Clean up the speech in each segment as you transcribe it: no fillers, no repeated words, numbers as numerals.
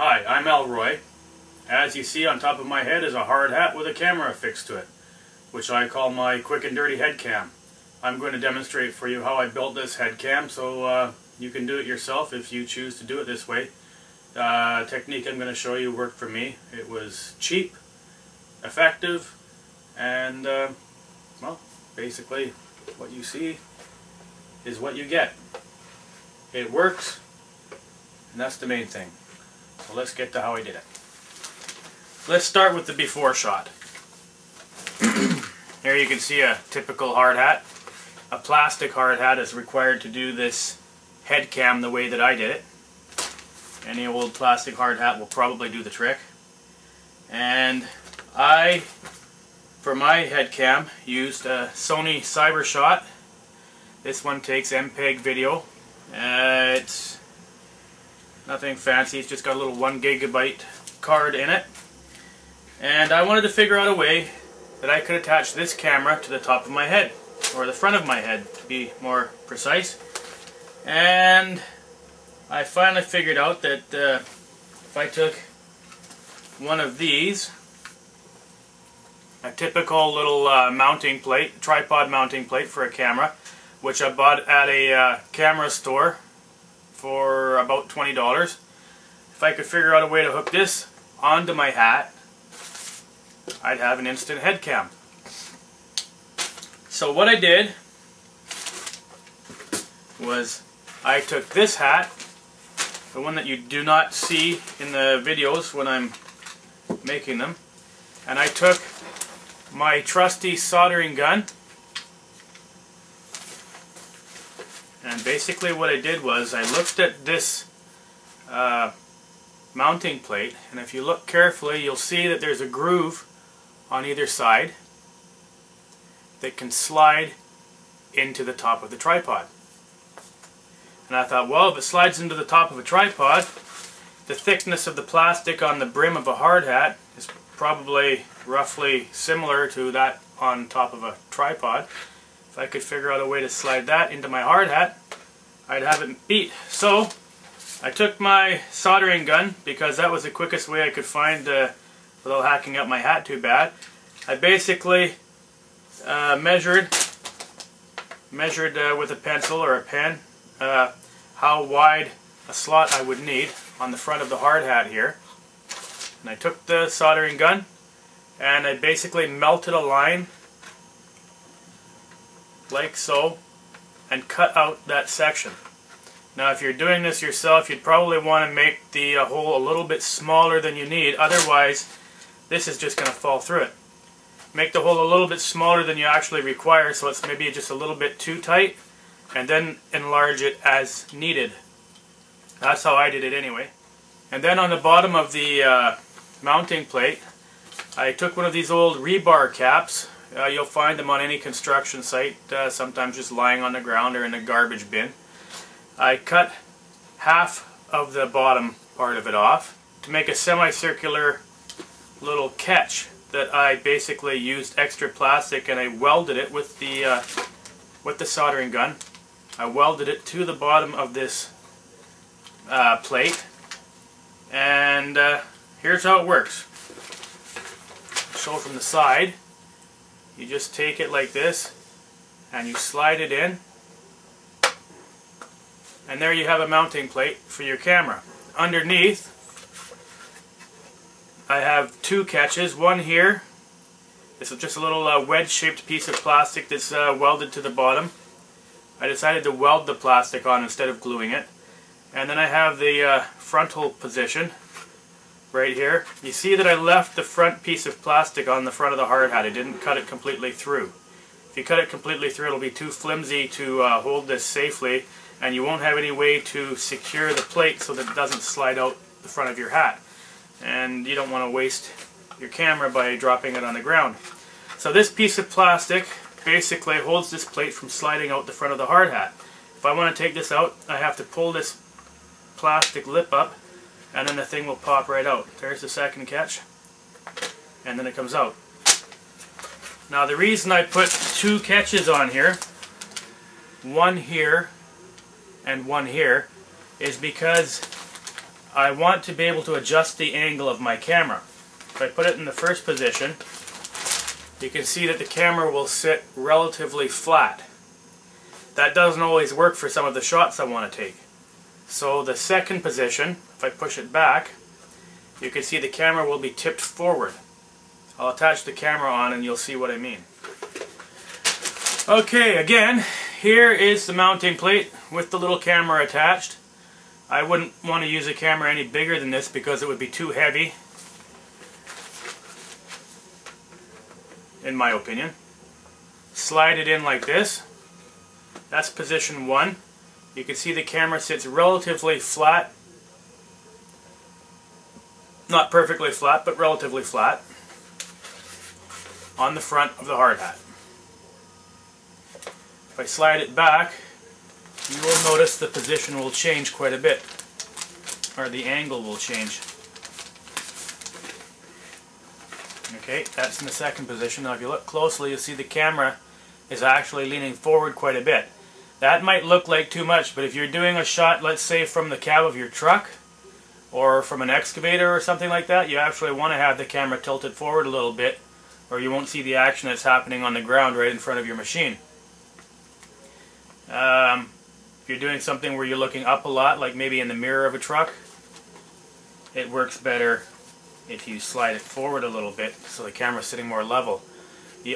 Hi, I'm Elroy. As you see, on top of my head is a hard hat with a camera affixed to it, which I call my quick and dirty head cam. I'm going to demonstrate for you how I built this head cam, so you can do it yourself if you choose to do it this way. Technique I'm going to show you worked for me. It was cheap, effective, and well, basically what you see is what you get. It works, and that's the main thing. So let's get to how I did it. Let's start with the before shot. Here you can see a typical hard hat. A plastic hard hat is required to do this head cam the way that I did it. Any old plastic hard hat will probably do the trick. And I, for my head cam, used a Sony CyberShot. This one takes MPEG video. It's nothing fancy, it's just got a little 1 GB card in it. And I wanted to figure out a way that I could attach this camera to the top of my head, or the front of my head to be more precise. And I finally figured out that if I took one of these, a typical little mounting plate, tripod mounting plate for a camera, which I bought at a camera store for about $20. If I could figure out a way to hook this onto my hat, I'd have an instant head cam. So what I did was I took this hat, the one that you do not see in the videos when I'm making them, and I took my trusty soldering gun, and basically what I did was I looked at this mounting plate, and if you look carefully you'll see that there's a groove on either side that can slide into the top of the tripod. And I thought, well, if it slides into the top of a tripod, the thickness of the plastic on the brim of a hard hat is probably roughly similar to that on top of a tripod. If I could figure out a way to slide that into my hard hat, I'd have it beat. So I took my soldering gun, because that was the quickest way I could find without hacking up my hat too bad. I basically measured with a pencil or a pen how wide a slot I would need on the front of the hard hat here. And I took the soldering gun and I basically melted a line like so and cut out that section. Now if you're doing this yourself, you'd probably want to make the hole a little bit smaller than you need, otherwise this is just going to fall through it. Make the hole a little bit smaller than you actually require, so it's maybe just a little bit too tight, and then enlarge it as needed. That's how I did it anyway. And then on the bottom of the mounting plate, I took one of these old rebar caps. You'll find them on any construction site, sometimes just lying on the ground or in a garbage bin. I cut half of the bottom part of it off to make a semicircular little catch that I basically used extra plastic, and I welded it with the soldering gun. I welded it to the bottom of this plate, and here's how it works. So from the side, you just take it like this and you slide it in, and there you have a mounting plate for your camera. Underneath I have two catches, one here. This is just a little wedge-shaped piece of plastic that's welded to the bottom. I decided to weld the plastic on instead of gluing it. And then I have the frontal position right here. You see that I left the front piece of plastic on the front of the hard hat. I didn't cut it completely through. If you cut it completely through, it'll be too flimsy to hold this safely, and you won't have any way to secure the plate so that it doesn't slide out the front of your hat. And you don't want to waste your camera by dropping it on the ground. So this piece of plastic basically holds this plate from sliding out the front of the hard hat. If I want to take this out, I have to pull this plastic lip up, and then the thing will pop right out. There's the second catch, and then it comes out. Now the reason I put two catches on here, one here and one here, is because I want to be able to adjust the angle of my camera. If I put it in the first position, you can see that the camera will sit relatively flat. That doesn't always work for some of the shots I want to take. So the second position, if I push it back, you can see the camera will be tipped forward. I'll attach the camera on and you'll see what I mean. Okay, again, here is the mounting plate with the little camera attached. I wouldn't want to use a camera any bigger than this because it would be too heavy, in my opinion. Slide it in like this. That's position 1. You can see the camera sits relatively flat. Not perfectly flat, but relatively flat on the front of the Hardhat. If I slide it back, you will notice the position will change quite a bit, or the angle will change. Okay, that's in the second position. Now if you look closely, you'll see the camera is actually leaning forward quite a bit. That might look like too much, but if you're doing a shot, let's say from the cab of your truck, or from an excavator or something like that, you actually want to have the camera tilted forward a little bit, or you won't see the action that's happening on the ground right in front of your machine. If you're doing something where you're looking up a lot, like maybe in the mirror of a truck, it works better if you slide it forward a little bit so the camera's sitting more level.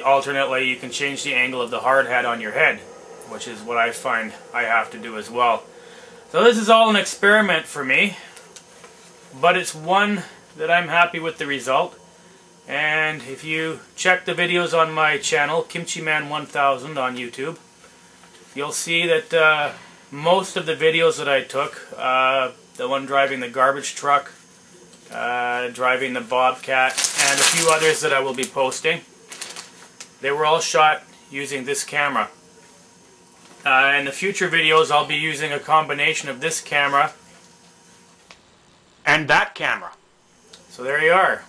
Alternately, you can change the angle of the Hardhat on your head, which is what I find I have to do as well. So this is all an experiment for me, but it's one that I'm happy with the result. And if you check the videos on my channel, Kimchi Man 1000 on YouTube, you'll see that most of the videos that I took, the one driving the garbage truck, driving the Bobcat, and a few others that I will be posting, they were all shot using this camera. In the future videos, I'll be using a combination of this camera and that camera. So there you are.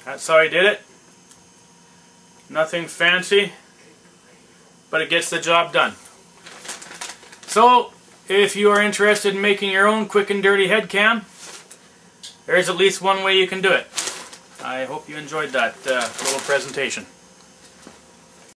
That's how I did it. Nothing fancy, but it gets the job done. So, if you are interested in making your own quick and dirty head cam, there's at least one way you can do it. I hope you enjoyed that little presentation.